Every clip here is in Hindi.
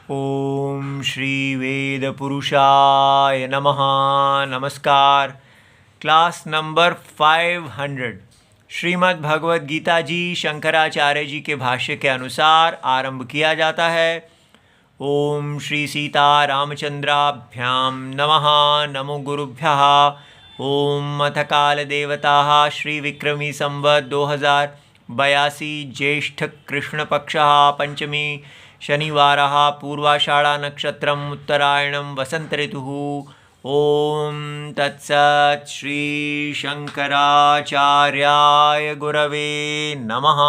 ओम श्री वेद पुरुषाय नमः। नमस्कार। क्लास नंबर 500 श्रीमद् भगवद गीता जी शंकराचार्य जी के भाष्य के अनुसार आरंभ किया जाता है। ओम श्री सीता रामचंद्राभ्याम नमः। नमो गुरुभ्यः। ओम अथ काल देवताः श्री विक्रमी संवत् 2082 ज्येष्ठ कृष्ण पक्षः पंचमी शनिवारः पूर्वाषाढ़ा नक्षत्रम् उत्तरायणं वसंत ऋतुः। ओम तत्सत् श्री शंकराचार्याय गुरवे नमः।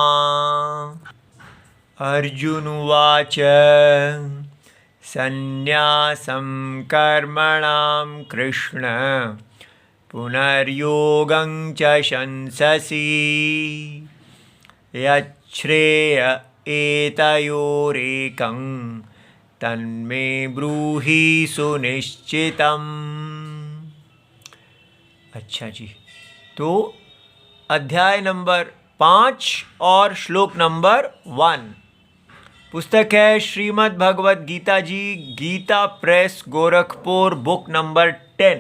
अर्जुन उवाच संन्यासं कर्मणां कृष्ण पुनर्योगं च शंससि यच्छ्रेय एतयोरेकं तन्मे ब्रूहि सुनिश्चितम्। अच्छा जी, तो अध्याय नंबर 5 और श्लोक नंबर 1 पुस्तक है Shrimad Bhagavad Gita ji, Gita press Gorakhpur, book number 10,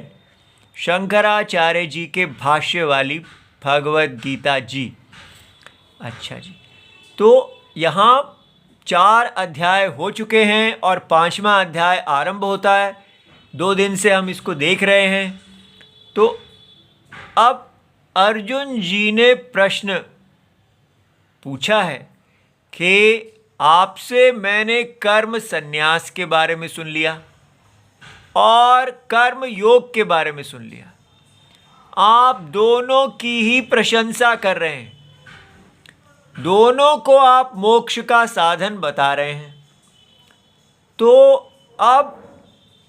Shankaracharya ji के भाष्य वाली भगवद गीता जी। अच्छा जी, तो यहाँ 4 अध्याय हो चुके हैं और 5वां अध्याय आरंभ होता है। 2 दिन से हम इसको देख रहे हैं। तो अब अर्जुन जी ने प्रश्न पूछा है कि आपसे मैंने कर्म संन्यास के बारे में सुन लिया और कर्म योग के बारे में सुन लिया। आप दोनों की ही प्रशंसा कर रहे हैं, दोनों को आप मोक्ष का साधन बता रहे हैं। तो अब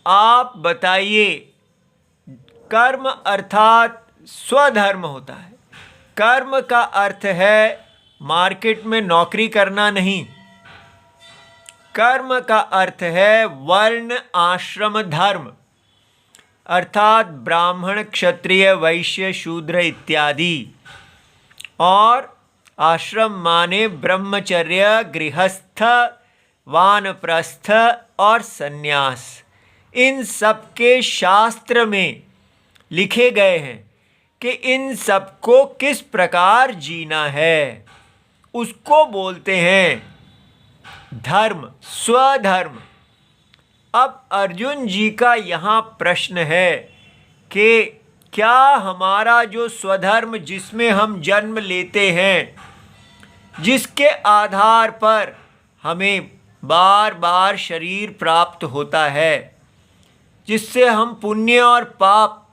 आप बताइए, कर्म अर्थात स्वधर्म होता है। कर्म का अर्थ है मार्केट में नौकरी करना नहीं। कर्म का अर्थ है वर्ण आश्रम धर्म, अर्थात ब्राह्मण क्षत्रिय वैश्य शूद्र इत्यादि। और आश्रम माने ब्रह्मचर्य, गृहस्थ, वानप्रस्थ और सन्यास। इन सब के शास्त्र में लिखे गए हैं कि इन सबको किस प्रकार जीना है, उसको बोलते हैं धर्म, स्वधर्म। अब अर्जुन जी का यहाँ प्रश्न है कि क्या हमारा जो स्वधर्म जिसमें हम जन्म लेते हैं, जिसके आधार पर हमें बार बार शरीर प्राप्त होता है, जिससे हम पुण्य और पाप,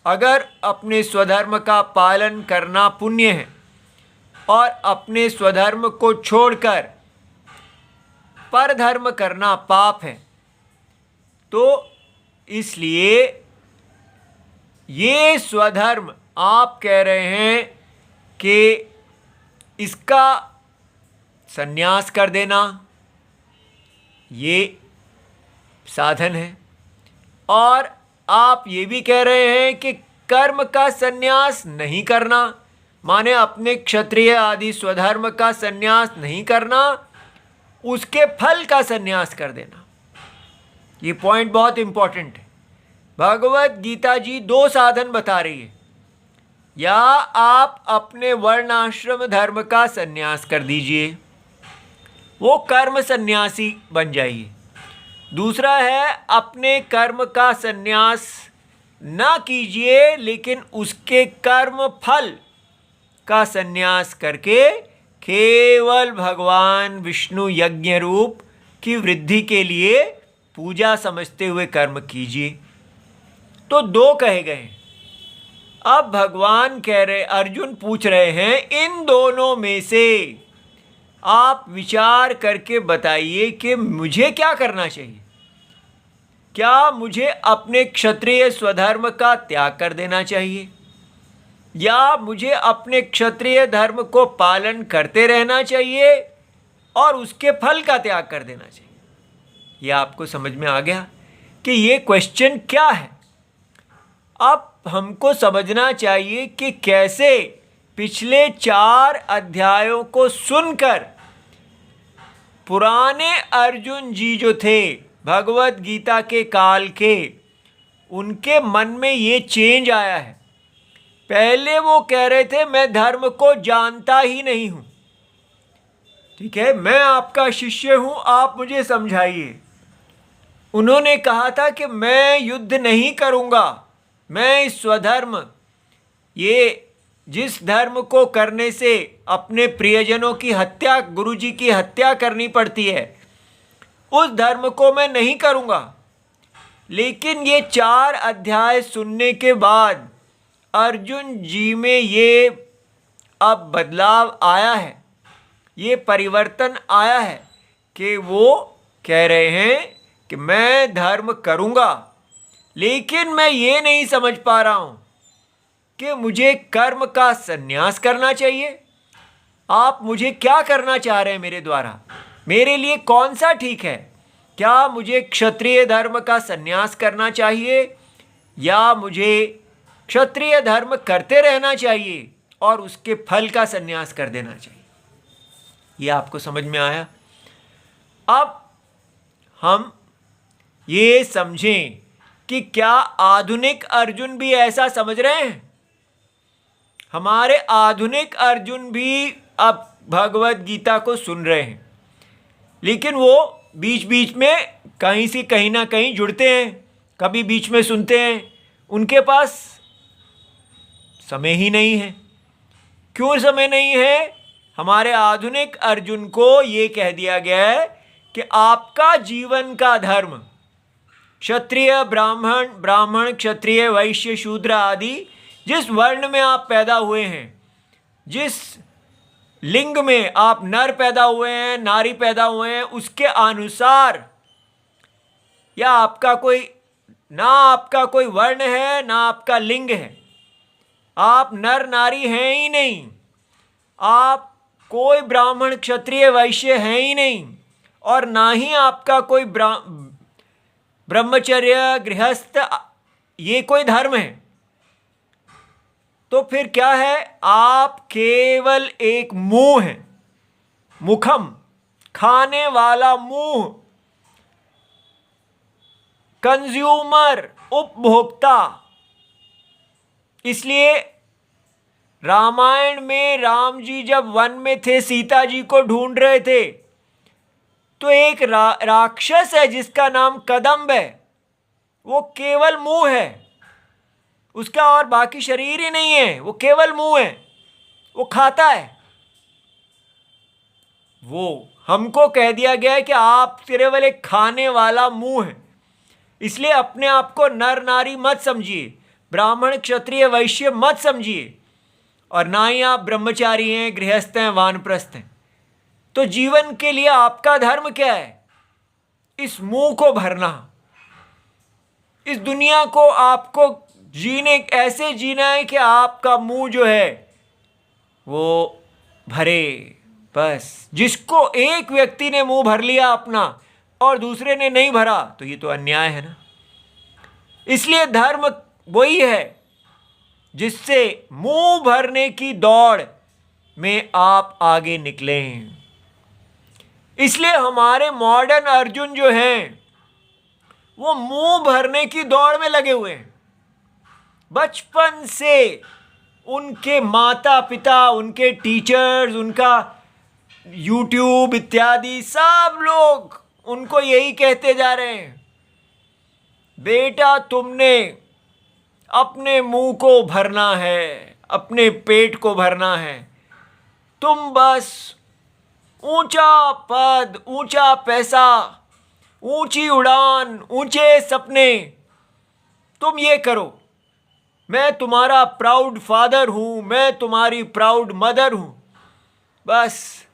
अगर अपने स्वधर्म का पालन करना पुण्य है और अपने स्वधर्म को छोड़कर परधर्म करना पाप है, तो इसलिए ये स्वधर्म आप कह रहे हैं कि इसका संन्यास कर देना ये साधन है। और आप ये भी कह रहे हैं कि कर्म का संन्यास नहीं करना, माने अपने क्षत्रिय आदि स्वधर्म का संन्यास नहीं करना, उसके फल का संन्यास कर देना। ये पॉइंट बहुत इंपॉर्टेंट है। भगवद गीता जी 2 साधन बता रही है। या आप अपने वर्णाश्रम धर्म का संन्यास कर दीजिए, वो कर्म सन्यासी बन जाइए। दूसरा है अपने कर्म का संन्यास ना कीजिए, लेकिन उसके कर्म फल का संन्यास करके केवल भगवान विष्णु यज्ञ रूप की वृद्धि के लिए पूजा समझते हुए कर्म कीजिए। तो 2 कहे गए। अब भगवान कह रहे, अर्जुन पूछ रहे हैं, इन दोनों में से आप विचार करके बताइए कि मुझे क्या करना चाहिए। क्या मुझे अपने क्षत्रिय स्वधर्म का त्याग कर देना चाहिए, या मुझे अपने क्षत्रिय धर्म को पालन करते रहना चाहिए और उसके फल का त्याग कर देना चाहिए। यह आपको समझ में आ गया कि ये क्वेश्चन क्या है। अब हमको समझना चाहिए कि कैसे पिछले 4 अध्यायों को सुनकर पुराने अर्जुन जी जो थे भगवत गीता के काल के, उनके मन में ये चेंज आया है। पहले वो कह रहे थे मैं धर्म को जानता ही नहीं हूं, ठीक है, मैं आपका शिष्य हूं, आप मुझे समझाइए। उन्होंने कहा था कि मैं युद्ध नहीं करूंगा, मैं स्वधर्म, ये जिस धर्म को करने से अपने प्रियजनों की हत्या, गुरुजी की हत्या करनी पड़ती है, उस धर्म को मैं नहीं करूंगा। लेकिन ये 4 अध्याय सुनने के बाद अर्जुन जी में ये अब बदलाव आया है, ये परिवर्तन आया है कि वो कह रहे हैं कि मैं धर्म करूंगा, लेकिन मैं ये नहीं समझ पा रहा हूं कि मुझे कर्म का संन्यास करना चाहिए। आप मुझे क्या करना चाह रहे हैं मेरे द्वारा, मेरे लिए कौन सा ठीक है? क्या मुझे क्षत्रिय धर्म का संन्यास करना चाहिए या मुझे क्षत्रिय धर्म करते रहना चाहिए और उसके फल का संन्यास कर देना चाहिए? ये आपको समझ में आया? अब हम ये समझें कि क्या आधुनिक अर्जुन भी ऐसा समझ रहे हैं? हमारे आधुनिक अर्जुन भी अब भगवत गीता को सुन रहे हैं, लेकिन वो बीच बीच में कहीं से कहीं ना कहीं जुड़ते हैं, कभी बीच में सुनते हैं, उनके पास समय ही नहीं है। क्यों समय नहीं है? हमारे आधुनिक अर्जुन को ये कह दिया गया है कि आपका जीवन का धर्म क्षत्रिय ब्राह्मण क्षत्रिय वैश्य शूद्र आदि जिस वर्ण में आप पैदा हुए हैं, जिस लिंग में आप नर पैदा हुए हैं, नारी पैदा हुए हैं, उसके अनुसार, या आपका कोई ना आपका कोई वर्ण है ना आपका लिंग है, आप नर नारी हैं ही नहीं, आप कोई ब्राह्मण क्षत्रिय वैश्य हैं ही नहीं, और ना ही आपका कोई ब्रह्मचर्य गृहस्थ ये कोई धर्म है। तो फिर क्या है? आप केवल एक मुंह है, मुखम, खाने वाला मुंह, कंज्यूमर, उपभोक्ता। इसलिए रामायण में राम जी जब वन में थे, सीता जी को ढूंढ रहे थे, तो एक राक्षस है जिसका नाम कदम्ब है, वो केवल मुंह है, उसका और बाकी शरीर ही नहीं है, वो केवल मुंह है, वो खाता है। वो हमको कह दिया गया है कि आप केवल एक खाने वाला मुंह है। इसलिए अपने आप को नर नारी मत समझिए, ब्राह्मण क्षत्रिय वैश्य मत समझिए, और ना ही आप ब्रह्मचारी हैं, गृहस्थ हैं, वानप्रस्थ हैं। तो जीवन के लिए आपका धर्म क्या है? इस मुंह को भरना, इस दुनिया को आपको ऐसे जीना है कि आपका मुंह जो है वो भरे। बस जिसको एक व्यक्ति ने मुंह भर लिया अपना और दूसरे ने नहीं भरा, तो ये तो अन्याय है ना। इसलिए धर्म वही है जिससे मुंह भरने की दौड़ में आप आगे निकले हैं। इसलिए हमारे मॉडर्न अर्जुन जो हैं वो मुंह भरने की दौड़ में लगे हुए हैं। बचपन से उनके माता पिता, उनके टीचर्स, उनका यूट्यूब इत्यादि सब लोग उनको यही कहते जा रहे हैं, बेटा तुमने अपने मुंह को भरना है, अपने पेट को भरना है, तुम बस ऊंचा पद, ऊंचा पैसा, ऊंची उड़ान, ऊंचे सपने, तुम ये करो। मैं तुम्हारा प्राउड फादर हूं, मैं तुम्हारी प्राउड मदर हूं, बस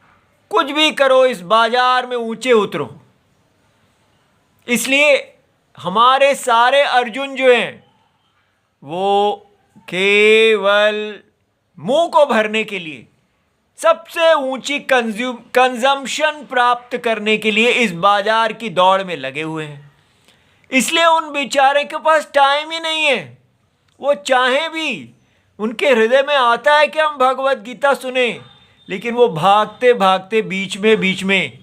कुछ भी करो, इस बाजार में ऊंचे उतरो। इसलिए हमारे सारे अर्जुन जो हैं वो केवल मुंह को भरने के लिए, सबसे ऊंची कंजम्पशन प्राप्त करने के लिए इस बाजार की दौड़ में लगे हुए हैं। इसलिए उन बेचारे के पास टाइम ही नहीं है। वो चाहे भी, उनके हृदय में आता है कि हम भगवत गीता सुने, लेकिन वो भागते भागते बीच में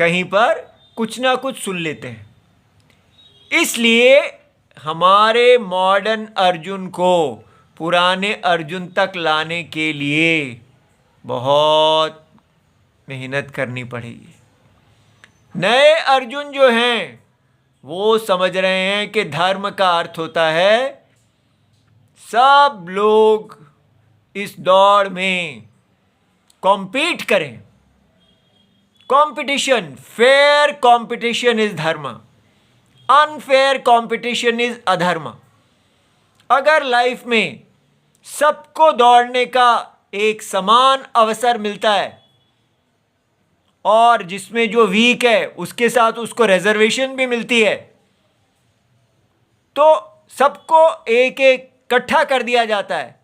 कहीं पर कुछ ना कुछ सुन लेते हैं। इसलिए हमारे मॉडर्न अर्जुन को पुराने अर्जुन तक लाने के लिए बहुत मेहनत करनी पड़ेगी। नए अर्जुन जो हैं वो समझ रहे हैं कि धर्म का अर्थ होता है सब लोग इस दौड़ में कॉम्पीट करें। कंपटीशन, फेयर कंपटीशन इज धर्म, अनफेयर कंपटीशन इज अधर्म। अगर लाइफ में सबको दौड़ने का एक समान अवसर मिलता है और जिसमें जो वीक है उसके साथ उसको रिजर्वेशन भी मिलती है, तो सबको एक एक इकट्ठा कर दिया जाता है,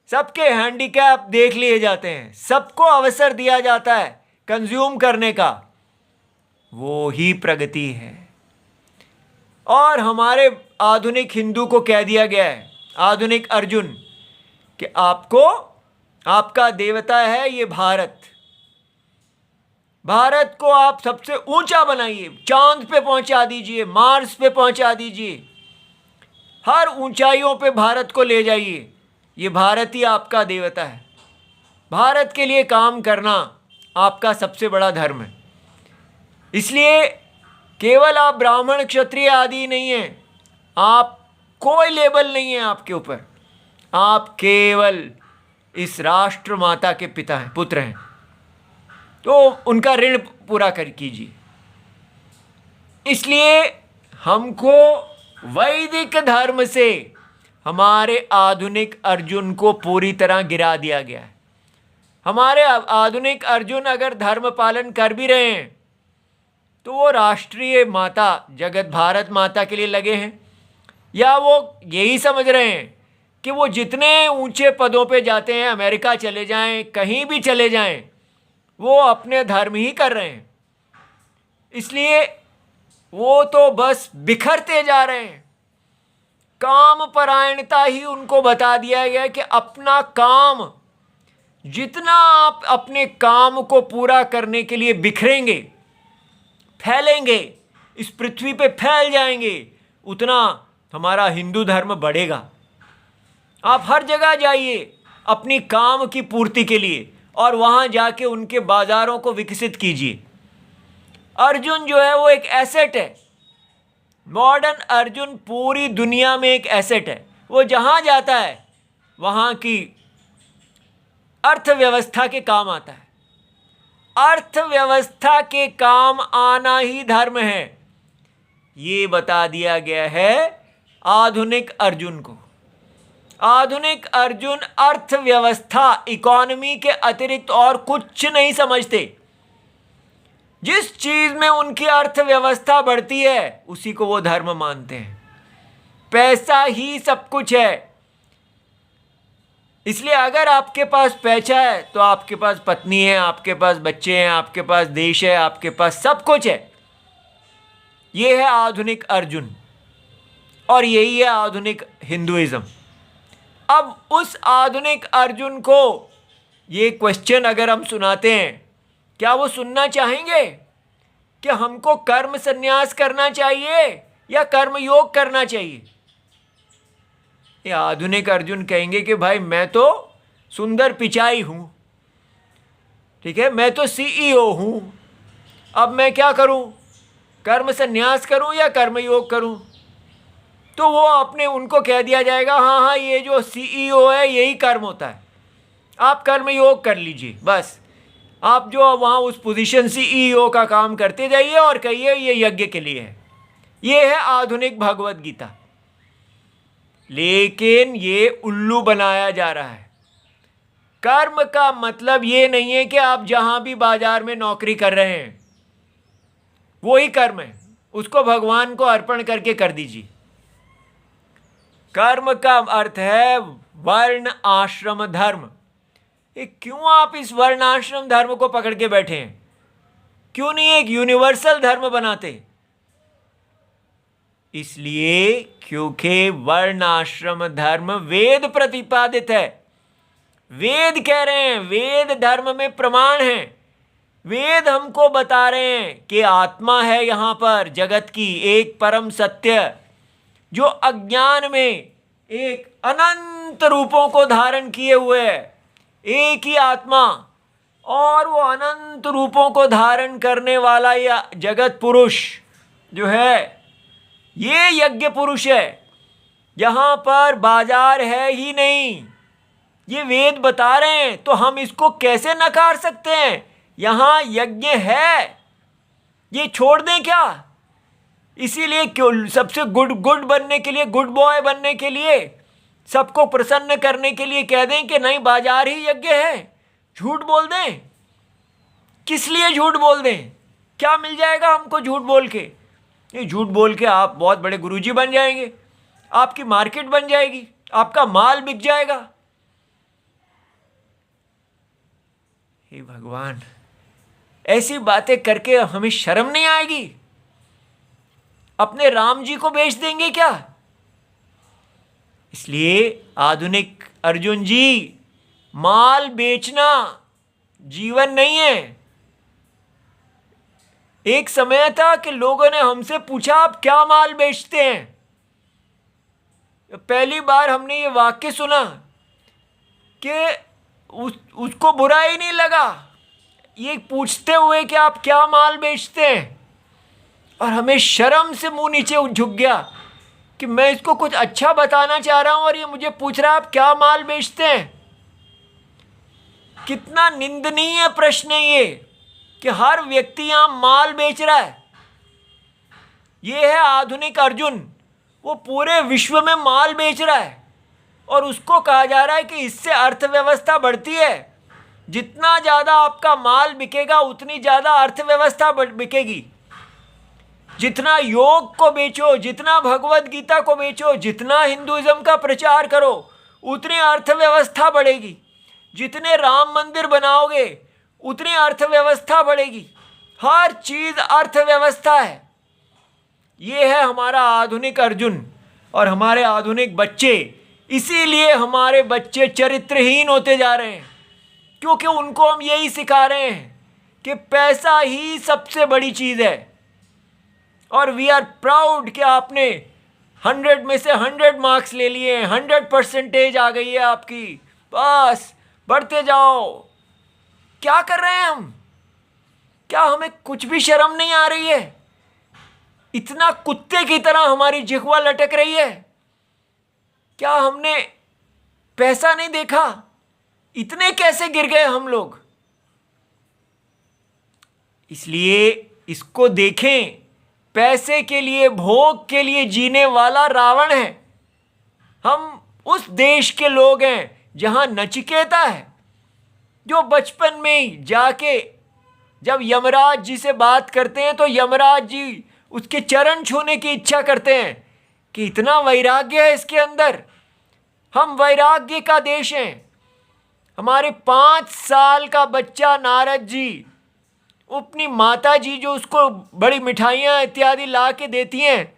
सबके हैंडीकैप देख लिए जाते हैं, सबको अवसर दिया जाता है कंज्यूम करने का, वो ही प्रगति है। और हमारे आधुनिक हिंदू को कह दिया गया है, आधुनिक अर्जुन, कि आपको आपका देवता है ये भारत, भारत को आप सबसे ऊंचा बनाइए, चांद पे पहुंचा दीजिए, मार्स पे पहुंचा दीजिए, हर ऊंचाइयों पे भारत को ले जाइए, ये भारत ही आपका देवता है। भारत के लिए काम करना आपका सबसे बड़ा धर्म है। इसलिए केवल आप ब्राह्मण क्षत्रिय आदि नहीं हैं, आप कोई लेबल नहीं है आपके ऊपर, आप केवल इस राष्ट्र माता के पिता हैं, पुत्र हैं, तो उनका ऋण पूरा कर कीजिए। इसलिए हमको वैदिक धर्म से हमारे आधुनिक अर्जुन को पूरी तरह गिरा दिया गया है। हमारे आधुनिक अर्जुन अगर धर्म पालन कर भी रहे हैं तो वो राष्ट्रीय माता जगत भारत माता के लिए लगे हैं, या वो यही समझ रहे हैं कि वो जितने ऊंचे पदों पे जाते हैं, अमेरिका चले जाएं, कहीं भी चले जाएं, वो अपने धर्म ही कर रहे हैं। इसलिए वो तो बस बिखरते जा रहे हैं। काम परायणता ही उनको बता दिया गया कि अपना काम, जितना आप अपने काम को पूरा करने के लिए बिखरेंगे, फैलेंगे, इस पृथ्वी पे फैल जाएंगे, उतना हमारा हिंदू धर्म बढ़ेगा। आप हर जगह जाइए अपनी काम की पूर्ति के लिए और वहाँ जाके उनके बाज़ारों को विकसित कीजिए। अर्जुन जो है वो एक एसेट है। मॉडर्न अर्जुन पूरी दुनिया में एक एसेट है। वो जहाँ जाता है वहाँ की अर्थव्यवस्था के काम आता है। अर्थव्यवस्था के काम आना ही धर्म है, ये बता दिया गया है आधुनिक अर्जुन को। आधुनिक अर्जुन अर्थव्यवस्था, इकोनॉमी के अतिरिक्त और कुछ नहीं समझते। जिस चीज में उनकी अर्थव्यवस्था बढ़ती है उसी को वो धर्म मानते हैं। पैसा ही सब कुछ है। इसलिए अगर आपके पास पैसा है तो आपके पास पत्नी है, आपके पास बच्चे हैं, आपके पास देश है, आपके पास सब कुछ है। ये है आधुनिक अर्जुन और यही है आधुनिक हिंदुइज्म। अब उस आधुनिक अर्जुन को ये क्वेश्चन अगर हम सुनाते हैं, क्या वो सुनना चाहेंगे कि हमको कर्म संन्यास करना चाहिए या कर्म योग करना चाहिए? ये आधुनिक अर्जुन कहेंगे कि भाई मैं तो सुंदर पिचाई हूँ, ठीक है, मैं तो सीईओ हूँ, अब मैं क्या करूँ, कर्म संन्यास करूँ या कर्म योग करूँ? तो वो अपने उनको कह दिया जाएगा हाँ हाँ ये जो सीईओ है यही कर्म होता है, आप कर्म योग कर लीजिए, बस आप जो वहाँ उस पोजीशन सीईओ का काम करते जाइए और कहिए ये यज्ञ के लिए है। ये है आधुनिक भगवत गीता। लेकिन ये उल्लू बनाया जा रहा है। कर्म का मतलब ये नहीं है कि आप जहाँ भी बाजार में नौकरी कर रहे हैं वही कर्म है, उसको भगवान को अर्पण करके कर दीजिए। कर्म का अर्थ है वर्ण आश्रम धर्म। ये क्यों आप इस वर्ण आश्रम धर्म को पकड़ के बैठे हैं? क्यों नहीं एक यूनिवर्सल धर्म बनाते? इसलिए क्योंकि वर्ण आश्रम धर्म वेद प्रतिपादित है। वेद कह रहे हैं, वेद धर्म में प्रमाण है वेद हमको बता रहे हैं कि आत्मा है यहाँ पर जगत की एक परम सत्य, जो अज्ञान में एक अनंत रूपों को धारण किए हुए है। एक ही आत्मा, और वो अनंत रूपों को धारण करने वाला या जगत पुरुष जो है, ये यज्ञ पुरुष है। यहाँ पर बाजार है ही नहीं, ये वेद बता रहे हैं, तो हम इसको कैसे नकार सकते हैं? यहाँ यज्ञ है, ये छोड़ दें क्या? इसीलिए क्यों सबसे गुड बनने के लिए, गुड बॉय बनने के लिए, सबको प्रसन्न करने के लिए कह दें कि नहीं बाजार ही यज्ञ है, झूठ बोल दें। किस लिए झूठ बोल दें? क्या मिल जाएगा हमको झूठ बोल के? ये झूठ बोल के आप बहुत बड़े गुरुजी बन जाएंगे, आपकी मार्केट बन जाएगी, आपका माल बिक जाएगा। हे भगवान, ऐसी बातें करके हमें शर्म नहीं आएगी? अपने राम जी को बेच देंगे क्या? इसलिए आधुनिक अर्जुन जी, माल बेचना जीवन नहीं है। एक समय था कि लोगों ने हमसे पूछा आप क्या माल बेचते हैं? पहली बार हमने ये वाक्य सुना कि उसको बुरा ही नहीं लगा ये पूछते हुए कि आप क्या माल बेचते हैं, और हमें शर्म से मुंह नीचे झुक गया कि मैं इसको कुछ अच्छा बताना चाह रहा हूं और ये मुझे पूछ रहा है आप क्या माल बेचते हैं। कितना निंदनीय प्रश्न है ये कि हर व्यक्ति यहां माल बेच रहा है। ये है आधुनिक अर्जुन, वो पूरे विश्व में माल बेच रहा है और उसको कहा जा रहा है कि इससे अर्थव्यवस्था बढ़ती है। जितना ज़्यादा आपका माल बिकेगा उतनी ज़्यादा अर्थव्यवस्था बिकेगी। जितना योग को बेचो, जितना भगवत गीता को बेचो, जितना हिंदुइज्म का प्रचार करो, उतनी अर्थव्यवस्था बढ़ेगी। जितने राम मंदिर बनाओगे उतनी अर्थव्यवस्था बढ़ेगी। हर चीज़ अर्थव्यवस्था है। ये है हमारा आधुनिक अर्जुन और हमारे आधुनिक बच्चे। इसीलिए हमारे बच्चे चरित्रहीन होते जा रहे हैं, क्योंकि उनको हम यही सिखा रहे हैं कि पैसा ही सबसे बड़ी चीज़ है। और वी आर प्राउड कि आपने 100 में से 100 मार्क्स ले लिए, 100% आ गई है आपकी, बस बढ़ते जाओ। क्या कर रहे हैं हम? क्या हमें कुछ भी शर्म नहीं आ रही है? इतना कुत्ते की तरह हमारी जिह्वा लटक रही है। क्या हमने पैसा नहीं देखा? इतने कैसे गिर गए हम लोग? इसलिए इसको देखें, पैसे के लिए, भोग के लिए जीने वाला रावण है। हम उस देश के लोग हैं जहां नचिकेता है, जो बचपन में ही जाके जब यमराज जी से बात करते हैं तो यमराज जी उसके चरण छूने की इच्छा करते हैं कि इतना वैराग्य है इसके अंदर। हम वैराग्य का देश हैं। हमारे 5 साल का बच्चा नारद जी, अपनी माता जी जो उसको बड़ी मिठाइयाँ इत्यादि ला के देती हैं,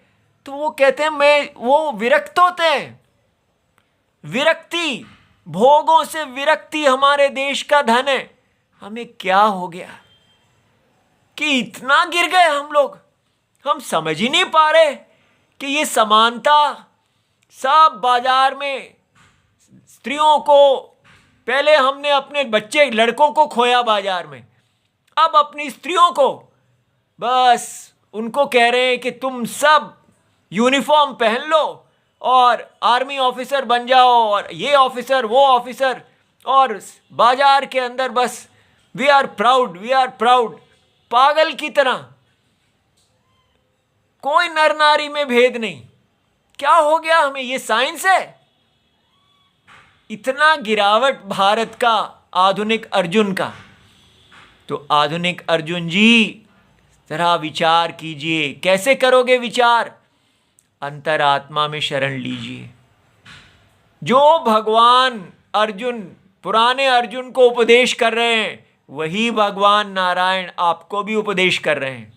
तो वो कहते हैं वो विरक्त होते हैं। विरक्ति, भोगों से विरक्ति हमारे देश का धन है। हमें क्या हो गया कि इतना गिर गए हम लोग? हम समझ ही नहीं पा रहे कि ये समानता सब बाजार में स्त्रियों को, पहले हमने अपने बच्चे लड़कों को खोया बाजार में, अब अपनी स्त्रियों को बस उनको कह रहे हैं कि तुम सब यूनिफॉर्म पहन लो और आर्मी ऑफिसर बन जाओ और ये ऑफिसर वो ऑफिसर, और बाजार के अंदर बस we are proud, we are proud, पागल की तरह। कोई नर नारी में भेद नहीं। क्या हो गया हमें? ये साइंस है? इतना गिरावट भारत का आधुनिक अर्जुन का। तो आधुनिक अर्जुन जी जरा विचार कीजिए। कैसे करोगे विचार? अंतरात्मा में शरण लीजिए। जो भगवान अर्जुन, पुराने अर्जुन को उपदेश कर रहे हैं, वही भगवान नारायण आपको भी उपदेश कर रहे हैं।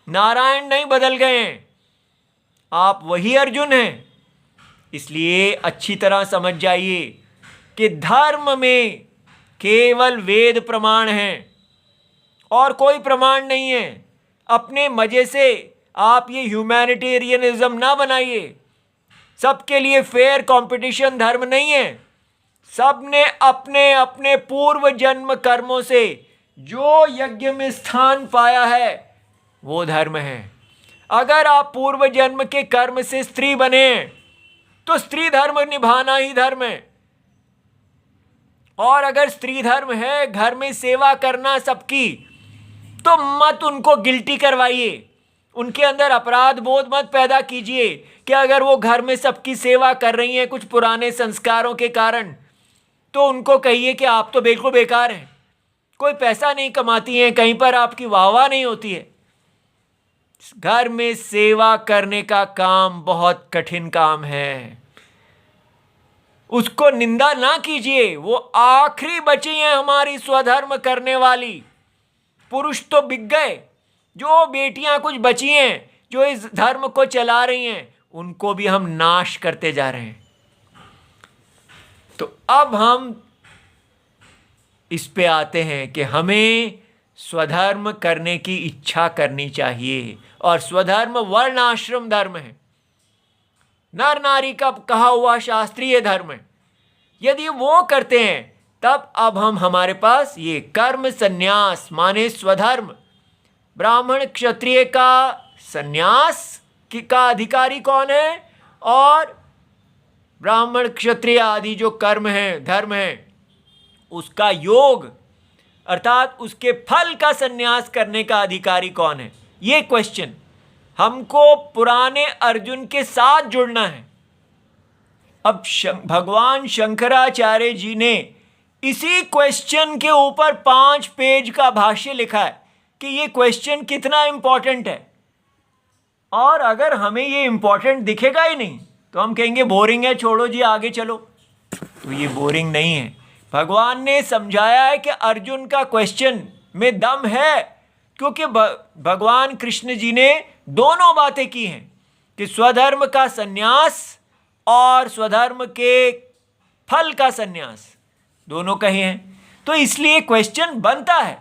नारायण नहीं बदल गए हैं, आप वही अर्जुन हैं। इसलिए अच्छी तरह समझ जाइए कि धर्म में केवल वेद प्रमाण हैं और कोई प्रमाण नहीं है। अपने मजे से आप ये ह्यूमैनिटेरियनिज्म ना बनाइए। सबके लिए फेयर कंपटीशन धर्म नहीं है। सबने अपने अपने पूर्व जन्म कर्मों से जो यज्ञ में स्थान पाया है वो धर्म है। अगर आप पूर्व जन्म के कर्म से स्त्री बने तो स्त्री धर्म निभाना ही धर्म है। और अगर स्त्री धर्म है घर में सेवा करना सबकी, तो मत उनको गिल्टी करवाइए, उनके अंदर अपराध बोध मत पैदा कीजिए कि अगर वो घर में सबकी सेवा कर रही हैं कुछ पुराने संस्कारों के कारण, तो उनको कहिए कि आप तो बिल्कुल बेकार हैं, कोई पैसा नहीं कमाती हैं, कहीं पर आपकी वाहवाह नहीं होती है। घर में सेवा करने का काम बहुत कठिन काम है, उसको निंदा ना कीजिए। वो आखिरी बची हैं हमारी स्वधर्म करने वाली। पुरुष तो बिक गए, जो बेटियां कुछ बची हैं जो इस धर्म को चला रही हैं, उनको भी हम नाश करते जा रहे हैं। तो अब हम इस पे आते हैं कि हमें स्वधर्म करने की इच्छा करनी चाहिए। और स्वधर्म वर्ण आश्रम धर्म है, नर नारी का कहा हुआ शास्त्रीय धर्म है। यदि वो करते हैं तब अब हमारे पास ये कर्म संन्यास माने स्वधर्म, ब्राह्मण क्षत्रिय का संन्यास का अधिकारी कौन है, और ब्राह्मण क्षत्रिय आदि जो कर्म है धर्म है उसका योग अर्थात उसके फल का संन्यास करने का अधिकारी कौन है। ये क्वेश्चन हमको पुराने अर्जुन के साथ जुड़ना है। अब भगवान शंकराचार्य जी ने इसी क्वेश्चन के ऊपर 5 पेज का भाष्य लिखा है कि ये क्वेश्चन कितना इंपॉर्टेंट है। और अगर हमें ये इंपॉर्टेंट दिखेगा ही नहीं तो हम कहेंगे बोरिंग है, छोड़ो जी आगे चलो। तो ये बोरिंग नहीं है। भगवान ने समझाया है कि अर्जुन का क्वेश्चन में दम है, क्योंकि भगवान कृष्ण जी ने दोनों बातें की हैं कि स्वधर्म का संन्यास और स्वधर्म के फल का संन्यास दोनों कहे हैं। तो इसलिए क्वेश्चन बनता है।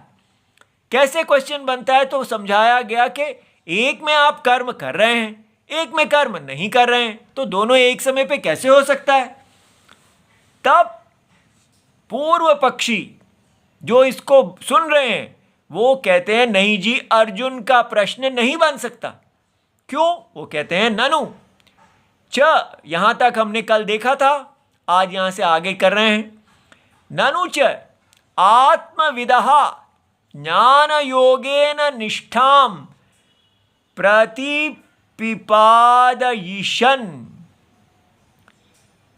कैसे क्वेश्चन बनता है तो समझाया गया कि एक में आप कर्म कर रहे हैं, एक में कर्म नहीं कर रहे हैं, तो दोनों एक समय पे कैसे हो सकता है। तब पूर्व पक्षी जो इसको सुन रहे हैं वो कहते हैं नहीं जी, अर्जुन का प्रश्न नहीं बन सकता। क्यों? वो कहते हैं ननु च, यहां तक हमने कल देखा था, आज यहां से आगे कर रहे हैं। ननु च आत्मविदः ज्ञान योगेन निष्ठाम प्रतिपिपादयिषन्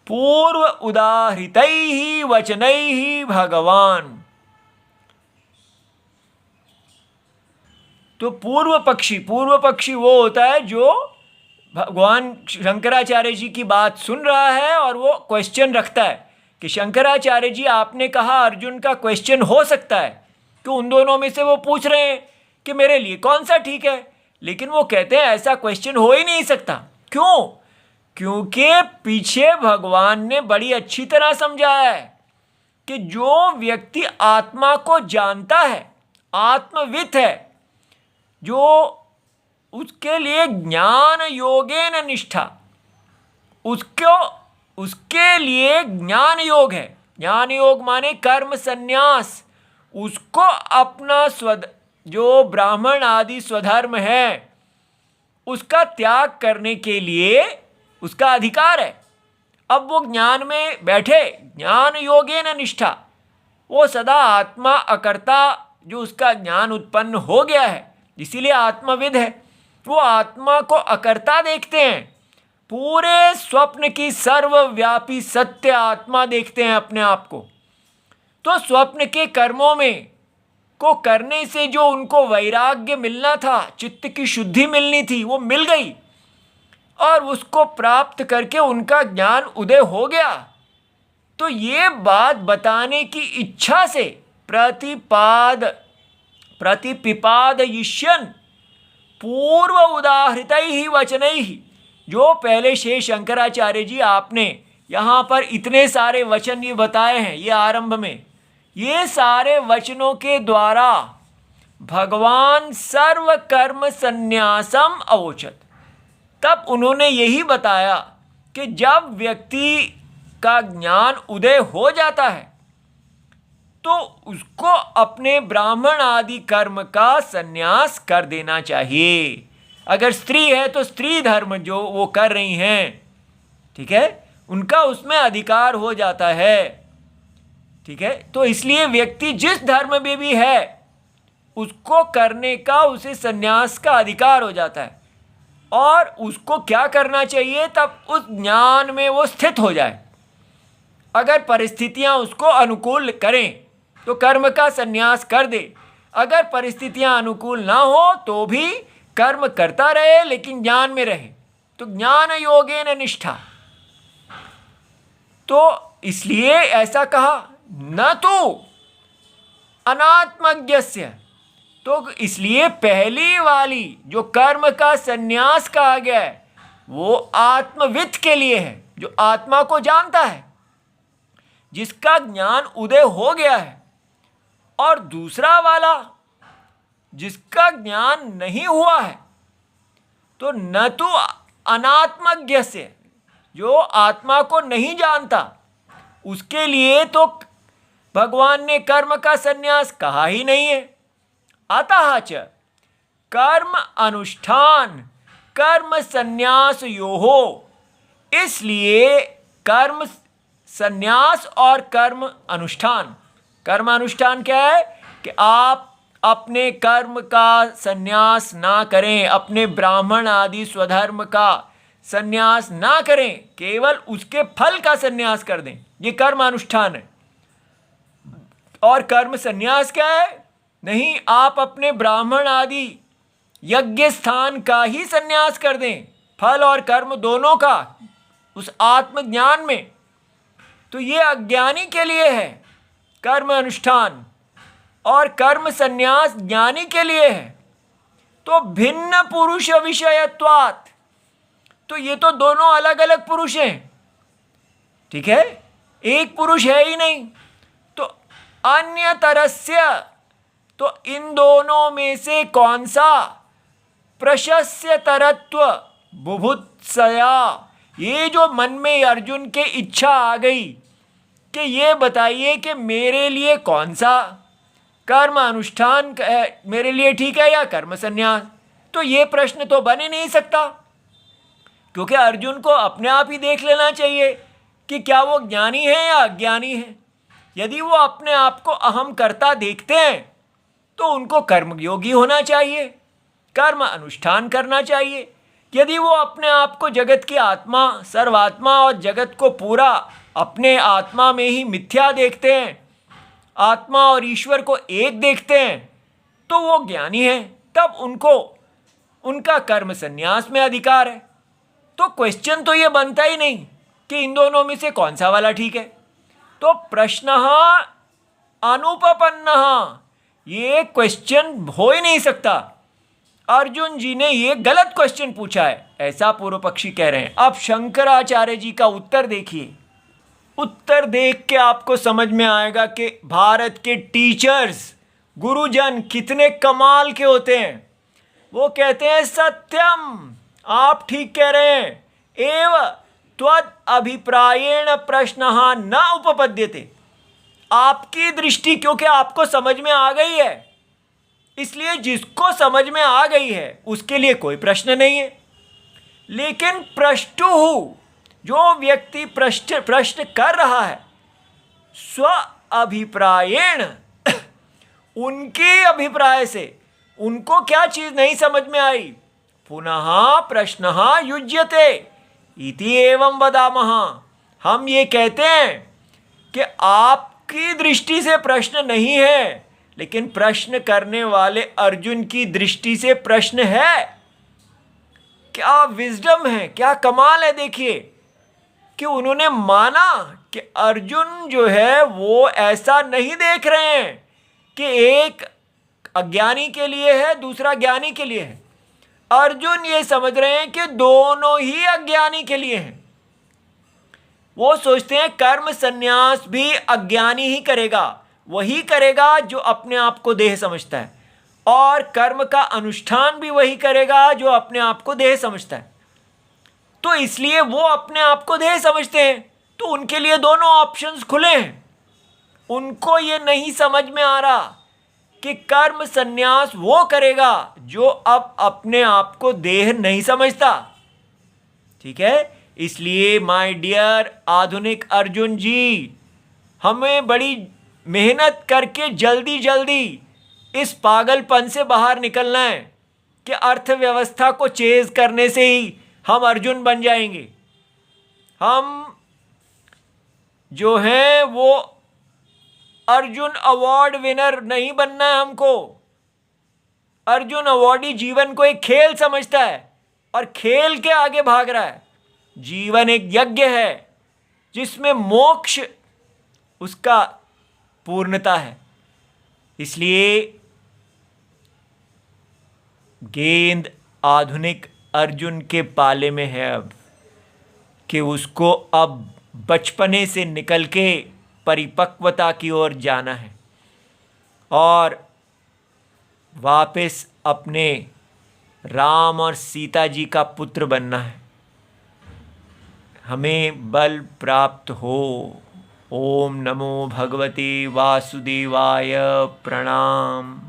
पूर्व उदाहृतैः वचनैः भगवान। तो पूर्व पक्षी वो होता है जो भगवान शंकराचार्य जी की बात सुन रहा है और वो क्वेश्चन रखता है कि शंकराचार्य जी आपने कहा अर्जुन का क्वेश्चन हो सकता है, कि उन दोनों में से वो पूछ रहे हैं कि मेरे लिए कौन सा ठीक है, लेकिन वो कहते हैं ऐसा क्वेश्चन हो ही नहीं सकता। क्यों? क्योंकि पीछे भगवान ने बड़ी अच्छी तरह समझाया है कि जो व्यक्ति आत्मा को जानता है, आत्मविद है, जो उसके लिए ज्ञान योगेन निष्ठा, उसके लिए ज्ञान योग है। ज्ञान योग माने कर्म संन्यास। उसको अपना जो ब्राह्मण आदि स्वधर्म है उसका त्याग करने के लिए उसका अधिकार है। अब वो ज्ञान में बैठे, ज्ञान योगेन निष्ठा, वो सदा आत्मा अकर्ता जो उसका ज्ञान उत्पन्न हो गया है, इसीलिए आत्मविद है। वो आत्मा को अकर्ता देखते हैं, पूरे स्वप्न की सर्वव्यापी सत्य आत्मा देखते हैं अपने आप को। तो स्वप्न के कर्मों में को करने से जो उनको वैराग्य मिलना था, चित्त की शुद्धि मिलनी थी, वो मिल गई और उसको प्राप्त करके उनका ज्ञान उदय हो गया। तो ये बात बताने की इच्छा से प्रतिपिपादयिष्यन् पूर्व उदाहृतैः वचनैः, जो पहले से शंकराचार्य जी आपने यहाँ पर इतने सारे वचन ये बताए हैं, ये आरंभ में ये सारे वचनों के द्वारा भगवान सर्व कर्म संन्यासम अवोचत। तब उन्होंने यही बताया कि जब व्यक्ति का ज्ञान उदय हो जाता है तो उसको अपने ब्राह्मण आदि कर्म का संन्यास कर देना चाहिए। अगर स्त्री है तो स्त्री धर्म जो वो कर रही हैं, ठीक है, उनका उसमें अधिकार हो जाता है, ठीक है। तो इसलिए व्यक्ति जिस धर्म में भी है उसको करने का, उसे संन्यास का अधिकार हो जाता है। और उसको क्या करना चाहिए, तब उस ज्ञान में वो स्थित हो जाए। अगर परिस्थितियां उसको अनुकूल करें तो कर्म का संन्यास कर दे, अगर परिस्थितियां अनुकूल ना हो तो भी कर्म करता रहे लेकिन ज्ञान में रहे। तो ज्ञान योगेन निष्ठा। तो इसलिए ऐसा कहा, न तो अनात्मज्ञस्य। तो इसलिए पहली वाली जो कर्म का संन्यास कहा गया है वो आत्मविद के लिए है, जो आत्मा को जानता है, जिसका ज्ञान उदय हो गया है। और दूसरा वाला जिसका ज्ञान नहीं हुआ है, तो न तो अनात्मज्ञ से, जो आत्मा को नहीं जानता, उसके लिए तो भगवान ने कर्म का संन्यास कहा ही नहीं है। अतः च कर्म अनुष्ठान कर्म संन्यास योहो। इसलिए कर्म संन्यास और कर्म अनुष्ठान, कर्म अनुष्ठान क्या है कि आप अपने कर्म का संन्यास ना करें, अपने ब्राह्मण आदि स्वधर्म का संन्यास ना करें, केवल उसके फल का संन्यास कर दें, ये कर्म अनुष्ठान है। और कर्म संन्यास क्या है, नहीं, आप अपने ब्राह्मण आदि यज्ञ स्थान का ही संन्यास कर दें, फल और कर्म दोनों का, उस आत्मज्ञान में। तो ये अज्ञानी के लिए है कर्म अनुष्ठान, और कर्म संन्यास ज्ञानी के लिए है। तो भिन्न पुरुष विषयत्वात्, तो ये तो दोनों अलग अलग पुरुष हैं, ठीक है, एक पुरुष है ही नहीं। तो अन्य तरस्य, तो इन दोनों में से कौन सा, प्रशस्य तरत्व बुभुत्सया। ये जो मन में अर्जुन के इच्छा आ गई कि ये बताइए कि मेरे लिए कौन सा कर्म अनुष्ठान मेरे लिए ठीक है या कर्म संन्यास, तो ये प्रश्न तो बन ही नहीं सकता, क्योंकि अर्जुन को अपने आप ही देख लेना चाहिए कि क्या वो ज्ञानी है या अज्ञानी है। यदि वो अपने आप को अहम कर्ता देखते हैं तो उनको कर्मयोगी होना चाहिए, कर्म अनुष्ठान करना चाहिए। यदि वो अपने आप को जगत की आत्मा, सर्वात्मा और जगत को पूरा अपने आत्मा में ही मिथ्या देखते हैं, आत्मा और ईश्वर को एक देखते हैं, तो वो ज्ञानी है, तब उनको उनका कर्म संन्यास में अधिकार है। तो क्वेश्चन तो ये बनता ही नहीं कि इन दोनों में से कौन सा वाला ठीक है। तो प्रश्न अनुपपन्न, ये क्वेश्चन हो ही नहीं सकता। अर्जुन जी ने ये गलत क्वेश्चन पूछा है, ऐसा पूर्व पक्षी कह रहे हैं। अब शंकराचार्य जी का उत्तर देखिए। उत्तर देख के आपको समझ में आएगा कि भारत के टीचर्स, गुरुजन कितने कमाल के होते हैं। वो कहते हैं सत्यम, आप ठीक कह रहे हैं, एव त्वद अभिप्रायेण प्रश्न न उपपद्यते। आपकी दृष्टि, क्योंकि आपको समझ में आ गई है, इसलिए जिसको समझ में आ गई है उसके लिए कोई प्रश्न नहीं है। लेकिन प्रष्टुः, जो व्यक्ति प्रश्न कर रहा है, स्व अभिप्रायेण, उनके अभिप्राय से उनको क्या चीज नहीं समझ में आई, पुनः प्रश्नः युज्यते इति एवं वदामः। हम ये कहते हैं कि आपकी दृष्टि से प्रश्न नहीं है, लेकिन प्रश्न करने वाले अर्जुन की दृष्टि से प्रश्न है। क्या विजडम है, क्या कमाल है। देखिए कि उन्होंने माना कि अर्जुन जो है वो ऐसा नहीं देख रहे हैं कि एक अज्ञानी के लिए है, दूसरा ज्ञानी के लिए है। अर्जुन ये समझ रहे हैं कि दोनों ही अज्ञानी के लिए हैं। वो सोचते हैं कर्म संन्यास भी अज्ञानी ही करेगा, वही करेगा जो अपने आप को देह समझता है। और कर्म का अनुष्ठान भी वही करेगा जो अपने आप को देह समझता है। तो इसलिए वो अपने आप को देह समझते हैं, तो उनके लिए दोनों ऑप्शंस खुले हैं। उनको ये नहीं समझ में आ रहा कि कर्म संन्यास वो करेगा जो अब अपने आप को देह नहीं समझता। ठीक है, इसलिए माय डियर आधुनिक अर्जुन जी, हमें बड़ी मेहनत करके जल्दी जल्दी इस पागलपन से बाहर निकलना है कि अर्थव्यवस्था को चेज करने से ही हम अर्जुन बन जाएंगे। हम जो हैं वो अर्जुन अवार्ड विनर नहीं बनना है हमको। अर्जुन अवार्डी जीवन को एक खेल समझता है और खेल के आगे भाग रहा है। जीवन एक यज्ञ है जिसमें मोक्ष उसका पूर्णता है। इसलिए गेंद आधुनिक अर्जुन के पाले में है अब कि उसको अब बचपने से निकल के परिपक्वता की ओर जाना है और वापस अपने राम और सीता जी का पुत्र बनना है। हमें बल प्राप्त हो। ओम नमो भगवते वासुदेवाय। प्रणाम।